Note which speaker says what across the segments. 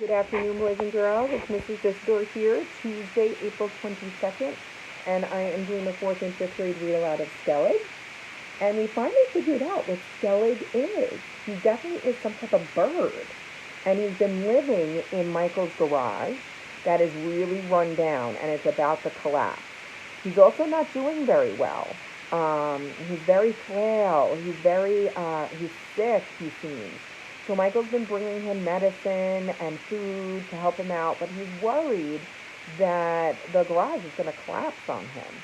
Speaker 1: Good afternoon, boys and girls. It's Mrs. Disidores here, Tuesday, April 22nd, and I am doing the 4th and 5th grade read aloud of Skellig. And we finally figured out what Skellig is. He definitely is some type of bird, and he's been living in Michael's garage that is really run down, and it's about to collapse. He's also not doing very well. He's very frail. He's sick, he seems. So Michael's been bringing him medicine and food to help him out, but he's worried that the garage is going to collapse on him.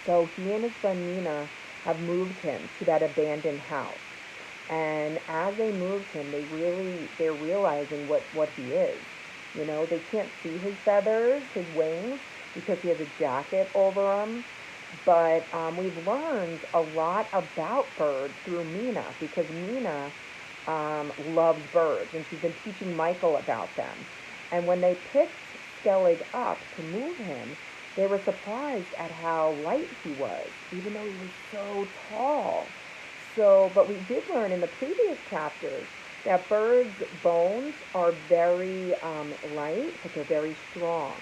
Speaker 1: So he and his friend Nina have moved him to that abandoned house. And as they moved him, they're realizing what he is. They can't see his feathers, his wings, because he has a jacket over him. But we've learned a lot about birds through Mina, because Mina loves birds, and she's been teaching Michael about them. And when they picked Skellig up to move him, they were surprised at how light he was, even though he was so tall. But we did learn in the previous chapters that birds' bones are very light, but they're very strong.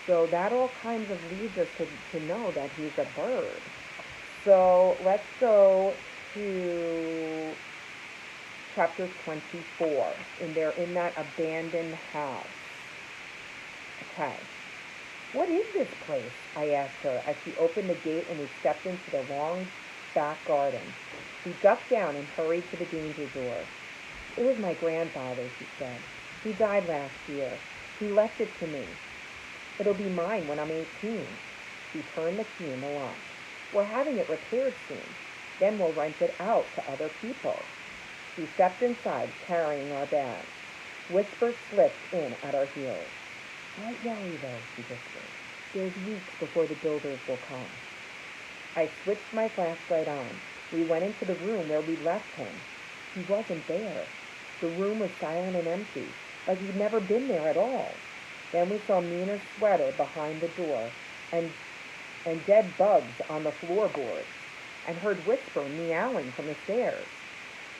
Speaker 1: So that all kinds of leads us to know that he's a bird. So let's go to chapter 24, and they're in that abandoned house. Okay. What is this place? I asked her as she opened the gate and we stepped into the long back garden. We ducked down and hurried to the danger door. It was my grandfather, she said. He died last year. He left it to me. It'll be mine when I'm 18. She turned the key in the lock. We're having it repaired soon. Then we'll rent it out to other people. We stepped inside, carrying our bags. Whisper slipped in at our heels. Don't worry, though, she whispered. There's weeks before the builders will come. I switched my flashlight on. We went into the room where we left him. He wasn't there. The room was silent and empty, like he'd never been there at all. Then we saw Mina's sweater behind the door and dead bugs on the floorboards, and heard Whisper meowing from the stairs.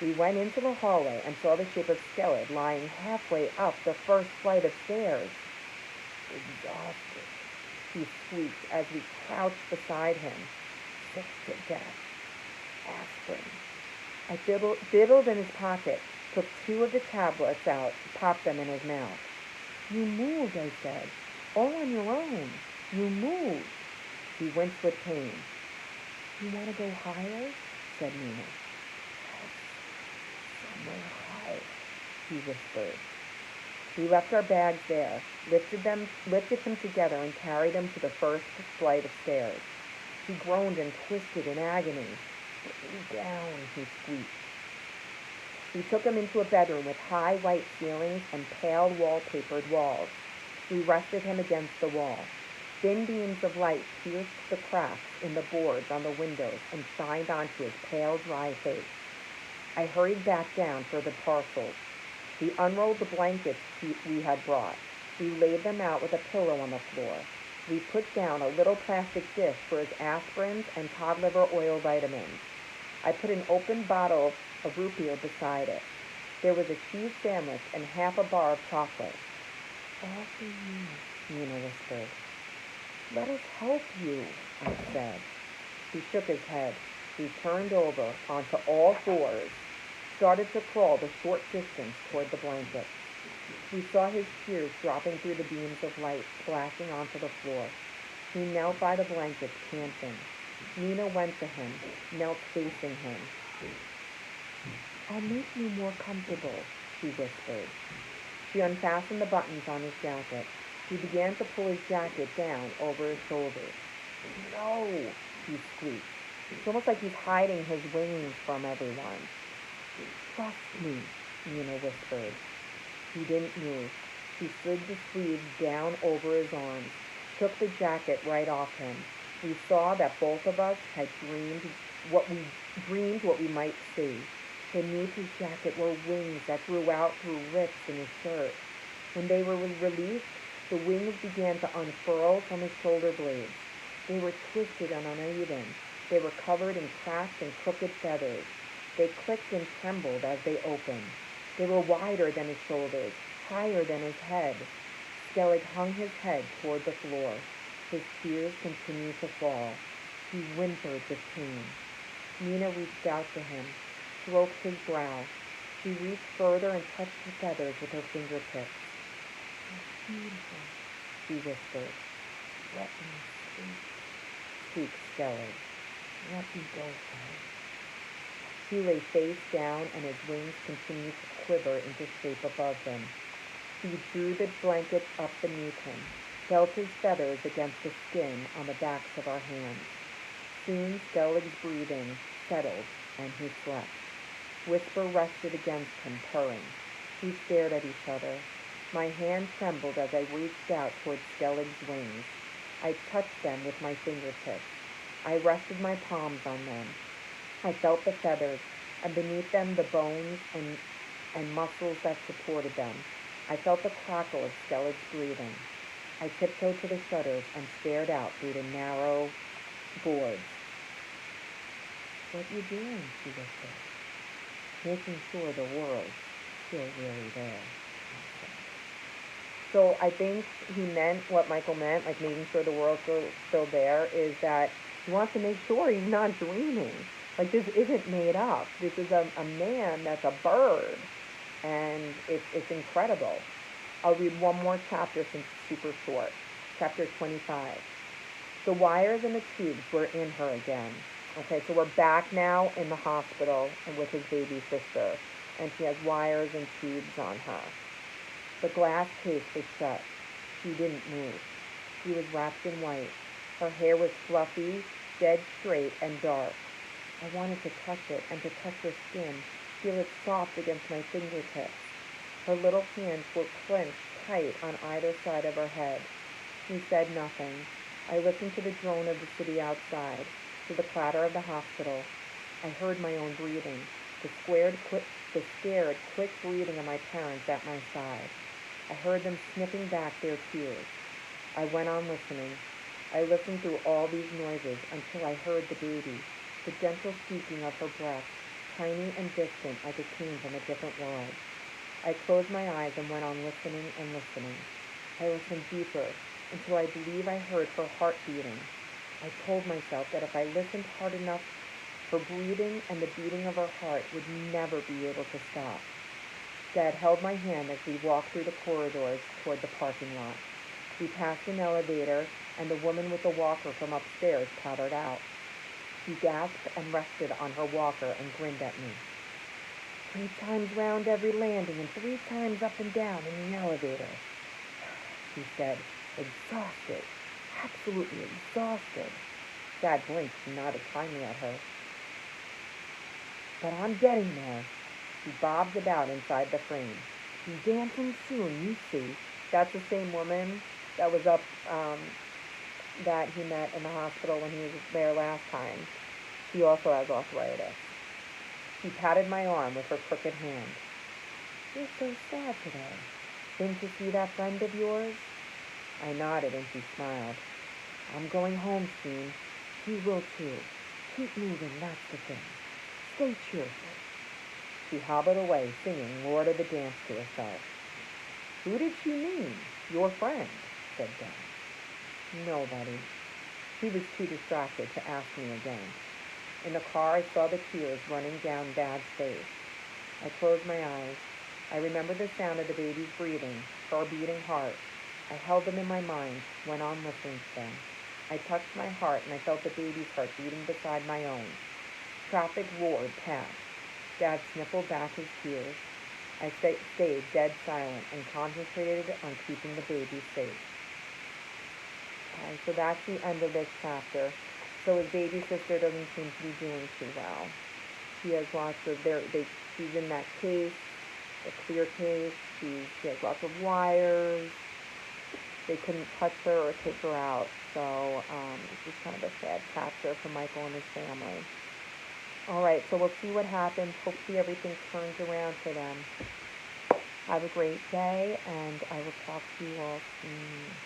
Speaker 1: We went into the hallway and saw the shape of Skellig lying halfway up the first flight of stairs. Exhausted, he squeaked as we crouched beside him. Sick to death. Aspirin. I fiddled in his pocket, took 2 of the tablets out, popped them in his mouth. You moved, I said. All on your own. You moved. He winced with pain. You want to go higher? Said Nina. Somewhere high, he whispered. We left our bags there, lifted them together and carried them to the first flight of stairs. He groaned and twisted in agony. Put me down, he squeaked. We took him into a bedroom with high white ceilings and pale wallpapered walls. We rested him against the wall. Thin beams of light pierced the cracks in the boards on the windows and shined onto his pale, dry face. I hurried back down for the parcels. We unrolled the blankets we had brought. We laid them out with a pillow on the floor. We put down a little plastic dish for his aspirins and cod liver oil vitamins. I put an open bottle of root beer beside it. There was a cheese sandwich and half a bar of chocolate. All for you, Nina whispered. Let us help you, I said. He shook his head. He turned over onto all fours, started to crawl the short distance toward the blanket. We saw his tears dropping through the beams of light, splashing onto the floor. He knelt by the blankets, panting. Nina went to him, knelt facing him. I'll make you more comfortable, she whispered. She unfastened the buttons on his jacket. He began to pull his jacket down over his shoulders. No, he squeaked. It's almost like he's hiding his wings from everyone. Trust me, Nina whispered. He didn't move. She slid the sleeves down over his arms, took the jacket right off him. We saw that both of us had dreamed what we might see. Beneath his jacket were wings that grew out through rips in his shirt. When they were released, the wings began to unfurl from his shoulder blades. They were twisted and uneven. They were covered in cracked and crooked feathers. They clicked and trembled as they opened. They were wider than his shoulders, higher than his head. Skellig hung his head toward the floor. His tears continued to fall. He whimpered with pain. Nina reached out to him, stroked his brow. She reached further and touched the feathers with her fingertips. "How beautiful," she whispered. "Let me sleep," squeaked Skellig. "Let me go, Skellig." He lay face down, and his wings continued to quiver into shape above him. He drew the blankets up beneath him, felt his feathers against the skin on the backs of our hands. Soon Skellig's breathing settled, and he slept. Whisper rested against him, purring. We stared at each other. My hand trembled as I reached out toward Skellig's wings. I touched them with my fingertips. I rested my palms on them. I felt the feathers, and beneath them the bones and muscles that supported them. I felt the crackle of Skellig's breathing. I tiptoed to the shutters and stared out through the narrow boards. "What you doing?" she whispered. "Making sure the world's still really there." So I think he meant what Michael meant, like making sure the world's still there, is that he wants to make sure he's not dreaming. Like, this isn't made up. This is a man that's a bird. And it's incredible. I'll read one more chapter since it's super short. Chapter 25. The wires and the tubes were in her again. Okay, so we're back now in the hospital and with his baby sister. And she has wires and tubes on her. The glass case was shut. She didn't move. She was wrapped in white. Her hair was fluffy, dead straight, and dark. I wanted to touch it and to touch her skin, feel it soft against my fingertips. Her little hands were clenched tight on either side of her head. He said nothing. I listened to the drone of the city outside, to the clatter of the hospital. I heard my own breathing, the scared, quick breathing of my parents at my side. I heard them sniffing back their tears. I went on listening. I listened through all these noises until I heard the baby, the gentle squeaking of her breath, tiny and distant like it came from a different world. I closed my eyes and went on listening and listening. I listened deeper until I believe I heard her heart beating. I told myself that if I listened hard enough, her breathing and the beating of her heart would never be able to stop. Dad held my hand as we walked through the corridors toward the parking lot. We passed an elevator, and the woman with the walker from upstairs pattered out. She gasped and rested on her walker and grinned at me. 3 times round every landing and 3 times up and down in the elevator, she said, exhausted, absolutely exhausted. Dad blinked and nodded kindly at her. "But I'm getting there." She bobbed about inside the frame. "Be dancing soon, you see." That's the same woman that was up, that he met in the hospital when he was there last time. She also has arthritis. She patted my arm with her crooked hand. "You're so sad today. Been to see that friend of yours?" I nodded and she smiled. "I'm going home soon. He will too. Keep moving, that's the thing. Stay cheerful." She hobbled away, singing Lord of the Dance to herself. "Who did she mean? Your friend?" said Dad. "Nobody." He was too distracted to ask me again. In the car, I saw the tears running down Dad's face. I closed my eyes. I remembered the sound of the baby's breathing, her beating heart. I held them in my mind, went on listening to them. I touched my heart, and I felt the baby's heart beating beside my own. Traffic roared past. Dad sniffled back his tears. I stayed dead silent and concentrated on keeping the baby safe. Okay, so that's the end of this chapter. So his baby sister doesn't seem to be doing too well. She has lots of, she's in that case, a clear case. She has lots of wires. They couldn't touch her or take her out. So this is kind of a sad chapter for Michael and his family. All right, so we'll see what happens. Hopefully everything turns around for them. Have a great day, and I will talk to you all soon.